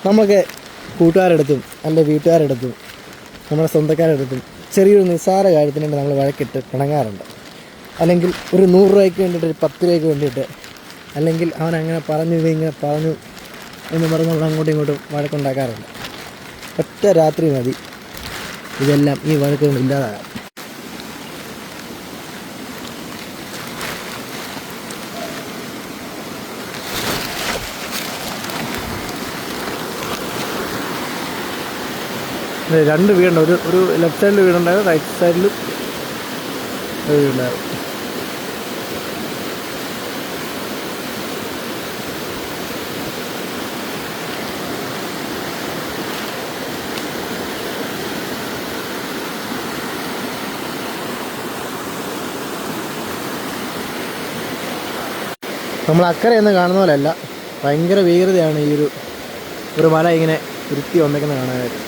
നമുക്ക് കൂട്ടുകാരെടുത്തും അല്ലെ വീട്ടുകാരെടുത്തും നമ്മുടെ സ്വന്തക്കാരെടുത്തും ചെറിയൊരു നിസ്സാര കാര്യത്തിന് വേണ്ടി നമ്മൾ വഴക്കിട്ട് പിണങ്ങാറുണ്ട്. അല്ലെങ്കിൽ ഒരു 100 രൂപയ്ക്ക് വേണ്ടിയിട്ട്, ഒരു 10 രൂപയ്ക്ക് വേണ്ടിയിട്ട്, അല്ലെങ്കിൽ അവനങ്ങനെ പറഞ്ഞു ഇങ്ങനെ പറഞ്ഞു എന്ന് പറഞ്ഞ് നമ്മൾ അങ്ങോട്ടും ഇങ്ങോട്ടും വഴക്കുണ്ടാക്കാറുണ്ട്. ഒറ്റ രാത്രി മതി ഇതെല്ലാം, ഈ വഴക്കുകൾ ഇല്ലാതാകാം. രണ്ട് വീടുണ്ട്. ഒരു ലെഫ്റ്റ് സൈഡിൽ വീടുണ്ടായിരുന്നു, റൈറ്റ് സൈഡിലും ഒരു വീടുണ്ടായിരുന്നു. നമ്മൾ അക്കരയൊന്നും കാണുന്ന പോലെയല്ല, ഭയങ്കര ഭീകരതയാണ് ഈ ഒരു മല ഇങ്ങനെ ഇരുത്തി വന്നേക്കുന്നത് കാണാനായിട്ട്.